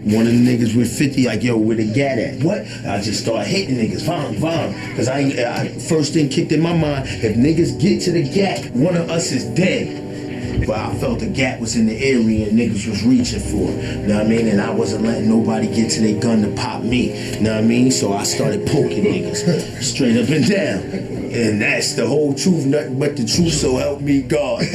One of the niggas with 50, like, yo, where the gat at? What? I just start hitting niggas, vom. Cause I first thing kicked in my mind, if niggas get to the gat, one of us is dead. But I felt the gat was in the area and niggas was reaching for it. Know what I mean? And I wasn't letting nobody get to their gun to pop me. Know what I mean? So I started poking niggas straight up and down. And that's the whole truth, nothing but the truth, so help me God. Word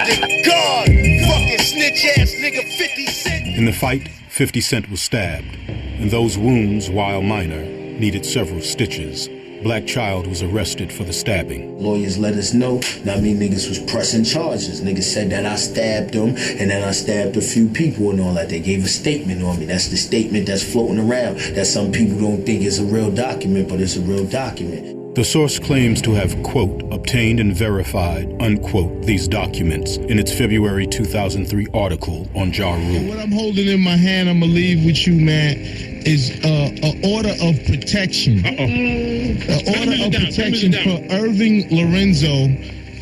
to God, fucking snitch ass nigga 50 Cent. In the fight, 50 Cent was stabbed, and those wounds, while minor, needed several stitches. Black Child was arrested for the stabbing. Lawyers let us know, niggas was pressing charges. Niggas said that I stabbed them, and then I stabbed a few people and all that. They gave a statement on me. That's the statement that's floating around, that some people don't think is a real document, but it's a real document. The source claims to have, quote, obtained and verified, unquote, these documents in its February 2003 article on Ja Rule. What I'm holding in my hand, I'm gonna leave with you, man, is an order of protection. An order of protection for Irving Lorenzo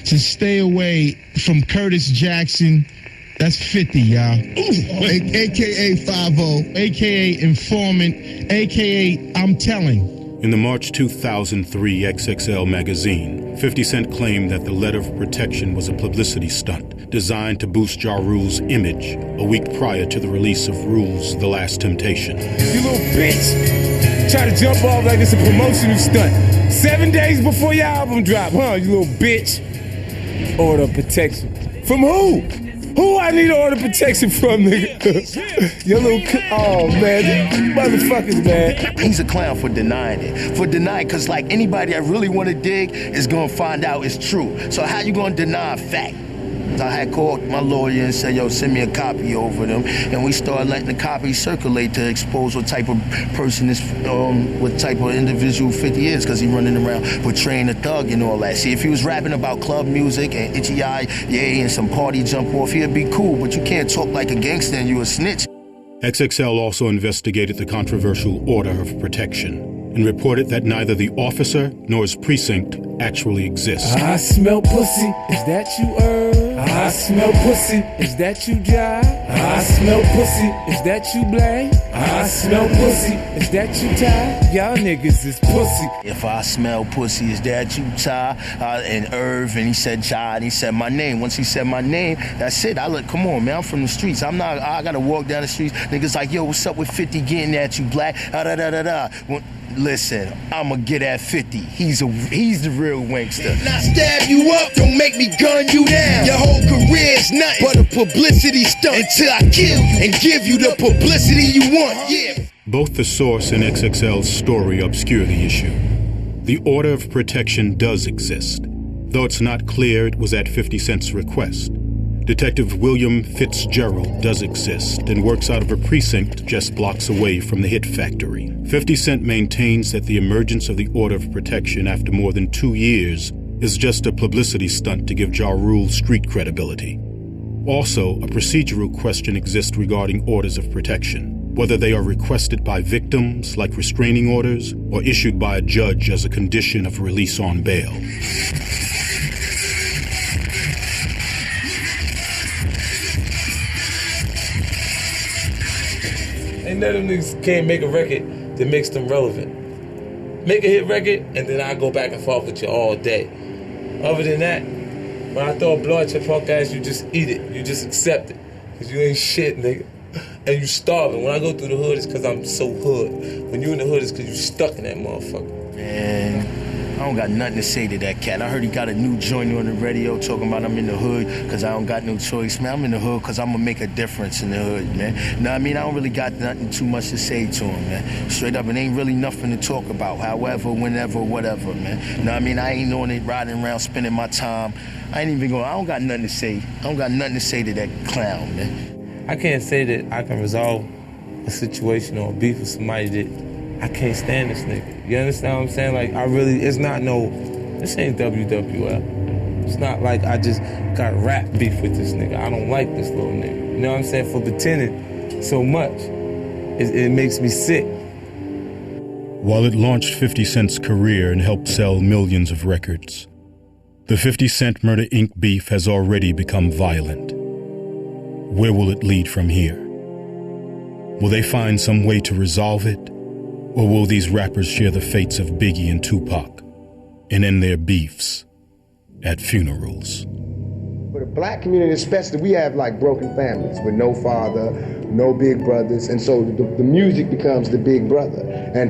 to stay away from Curtis Jackson. That's 50, y'all. AKA 50, AKA informant, AKA I'm telling. In the March 2003 XXL magazine, 50 Cent claimed that the letter of protection was a publicity stunt designed to boost Ja Rule's image a week prior to the release of Rule's The Last Temptation. You little bitch! Try to jump off like it's a promotional stunt. 7 days before your album drop, huh, you little bitch? Order of protection. From who? Who I need order protection from, nigga? Your little, oh man, motherfuckers, man. He's a clown for denying it. Cause like anybody that really wanna dig is gonna find out it's true. So how you gonna deny a fact? I had called my lawyer and said, yo, send me a copy over them. And we started letting the copy circulate to expose what type of person this, what type of individual 50 is, because he running around portraying a thug and all that. See, if he was rapping about club music and itchy eye, yay, and some party jump off, he'd be cool, but you can't talk like a gangster and you a snitch. XXL also investigated the controversial order of protection and reported that neither the officer nor his precinct actually exists. I smell pussy, is that you, I smell pussy, is that you, Jai? I smell pussy, is that you, Blay? I smell pussy, is that you, Ty? Y'all niggas is pussy. If I smell pussy, is that you, Ty? And Irv, and he said Jai, and he said my name. Once he said my name, that's it. I look, come on, man, I'm from the streets. I gotta walk down the streets. Niggas like, yo, what's up with 50 getting at you, Black? Well, listen, I'ma get at 50. He's the real wankster. Now stab you up, don't make me gun you down. Your whole career's nothing but a publicity stunt until I kill you and give you the publicity you want. Yeah. Both the source and XXL's story obscure the issue. The order of protection does exist, though it's not clear it was at 50 Cent's request. Detective William Fitzgerald does exist and works out of a precinct just blocks away from the Hit Factory. 50 Cent maintains that the emergence of the order of protection after more than 2 years is just a publicity stunt to give Ja Rule street credibility. Also, a procedural question exists regarding orders of protection, whether they are requested by victims, like restraining orders, or issued by a judge as a condition of release on bail. Ain't none of them niggas can't make a record that makes them relevant. Make a hit record, and then I go back and forth with you all day. Other than that, when I throw a blow at your punk ass, you just eat it. You just accept it. Because you ain't shit, nigga. And you starving. When I go through the hood, it's because I'm so hood. When you in the hood, it's because you stuck in that motherfucker. Man, I don't got nothing to say to that cat. I heard he got a new joint on the radio talking about I'm in the hood because I don't got no choice. Man, I'm in the hood because I'm going to make a difference in the hood, man. You know what I mean? I don't really got nothing too much to say to him, man. Straight up, it ain't really nothing to talk about. However, whenever, whatever, man. You know what I mean? I ain't on it riding around spending my time. I ain't even going, I don't got nothing to say. I don't got nothing to say to that clown, man. I can't say that I can resolve a situation or a beef with somebody that I can't stand this nigga. You understand what I'm saying? Like, it's not this ain't WWF. It's not like I just got rap beef with this nigga. I don't like this little nigga. You know what I'm saying? For pretending so much, it makes me sick. While it launched 50 Cent's career and helped sell millions of records, the 50 Cent Murder Inc. beef has already become violent. Where will it lead from here? Will they find some way to resolve it? Or will these rappers share the fates of Biggie and Tupac and end their beefs at funerals? For the black community especially, we have like broken families with no father, no big brothers, and so the music becomes the big brother,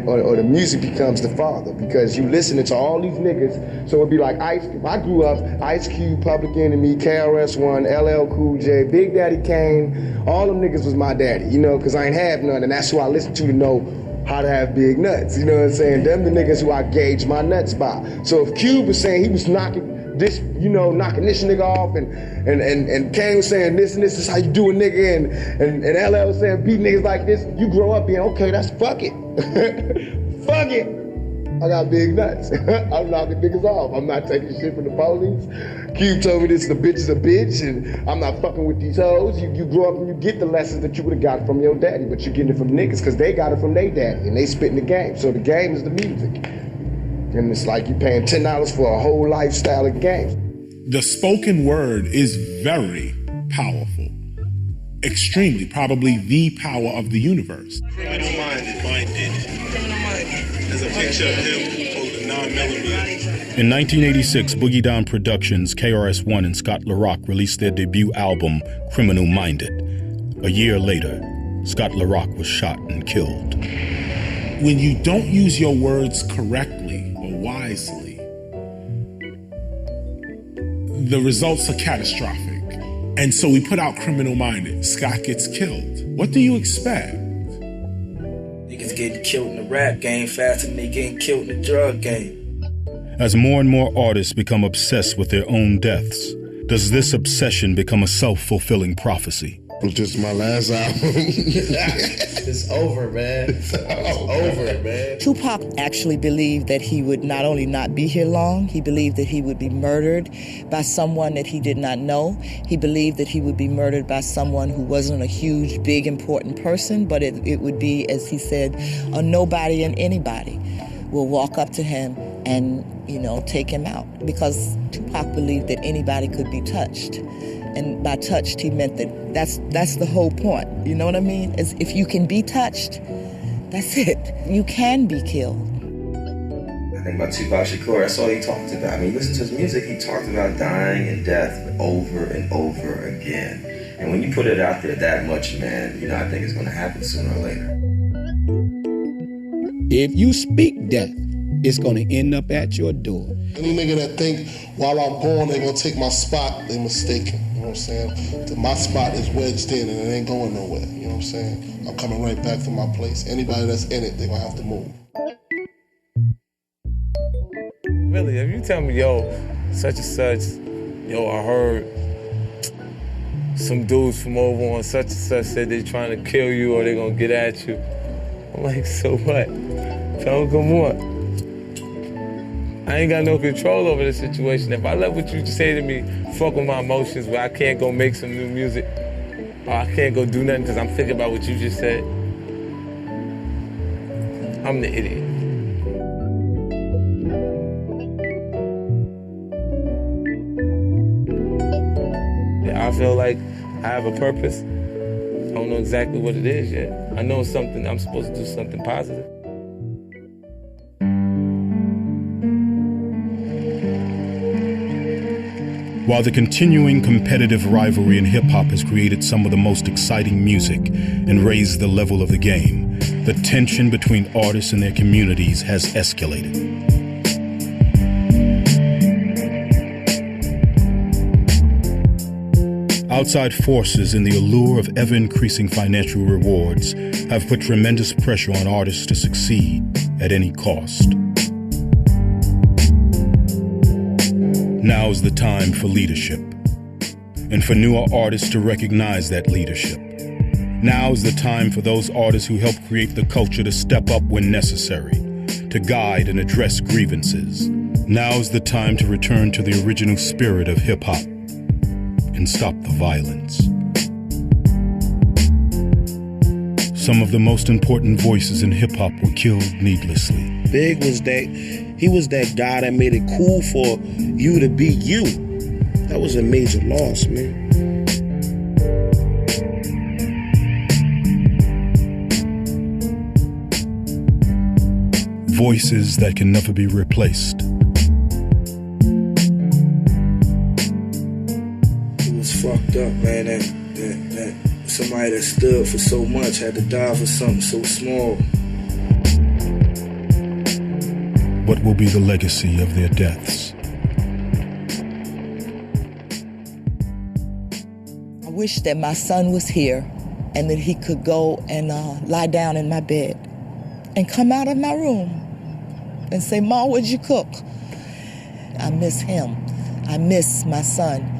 or the music becomes the father, because you listening to all these niggas. So it'd be like Ice Cube. I grew up Ice Cube, Public Enemy, KRS-One, LL Cool J, Big Daddy Kane. All them niggas was my daddy, you know, because I ain't have none, and that's who I listen to know how to have big nuts. You know what I'm saying? Them the niggas who I gauge my nuts by. So if Cube was saying he was knocking this, you know, knocking this nigga off, and Kane was saying this and this is how you do a nigga, and LL was saying beat niggas like this, you grow up being, okay, that's fuck it. Fuck it. I got big nuts. I'm knocking niggas off. I'm not taking shit from the police. Cube told me this, the bitch is a bitch, and I'm not fucking with these hoes. You grow up and you get the lessons that you would have got from your daddy, but you're getting it from niggas because they got it from their daddy, and they spitting the game. So the game is the music. And it's like you're paying $10 for a whole lifestyle of games. The spoken word is very powerful. Extremely, probably the power of the universe. Criminal Minded. There's a picture of him holding 9mm. In 1986, Boogie Down Productions, KRS-One, and Scott LaRock released their debut album, Criminal Minded. A year later, Scott LaRock was shot and killed. When you don't use your words correctly or wisely, the results are catastrophic. And so we put out Criminal Minded. Scott gets killed. What do you expect? Niggas getting killed in the rap game faster than they getting killed in the drug game. As more and more artists become obsessed with their own deaths, does this obsession become a self-fulfilling prophecy? This is my last album. It's over, man. It's over, man. Tupac actually believed that he would not only not be here long, he believed that he would be murdered by someone that he did not know. He believed that he would be murdered by someone who wasn't a huge, big, important person, but it would be, as he said, a nobody and anybody will walk up to him and, take him out. Because Tupac believed that anybody could be touched. And by touched, he meant that's the whole point. You know what I mean? As if you can be touched, that's it. You can be killed. I think about Tupac Shakur, that's all he talked about. I mean, listen to his music, he talked about dying and death over and over again. And when you put it out there that much, man, I think it's going to happen sooner or later. If you speak death, it's going to end up at your door. Any nigga that think while I'm gone they gonna take my spot, they mistaken. You know what I'm saying? My spot is wedged in and it ain't going nowhere. You know what I'm saying? I'm coming right back to my place. Anybody that's in it, they gonna have to move. Really, if you tell me, such and such, I heard some dudes from over on such and such said they trying to kill you or they gonna get at you. I'm like, so what? Tell them, come on. I ain't got no control over the situation. If I let what you say to me fuck with my emotions where I can't go make some new music or I can't go do nothing because I'm thinking about what you just said, I'm the idiot. Yeah, I feel like I have a purpose. I don't know exactly what it is yet. I know something, I'm supposed to do something positive. While the continuing competitive rivalry in hip-hop has created some of the most exciting music and raised the level of the game, the tension between artists and their communities has escalated. Outside forces and the allure of ever-increasing financial rewards have put tremendous pressure on artists to succeed at any cost. Now's the time for leadership, and for newer artists to recognize that leadership. Now's the time for those artists who help create the culture to step up when necessary, to guide and address grievances. Now's the time to return to the original spirit of hip-hop and stop the violence. Some of the most important voices in hip-hop were killed needlessly. Big was that guy that made it cool for you to be you. That was a major loss, man. voices that can never be replaced. It was fucked up, man, that somebody that stood for so much had to die for something so small. What will be the legacy of their deaths? I wish that my son was here and that he could go and lie down in my bed and come out of my room and say, "Ma, what'd you cook?" I miss him. I miss my son.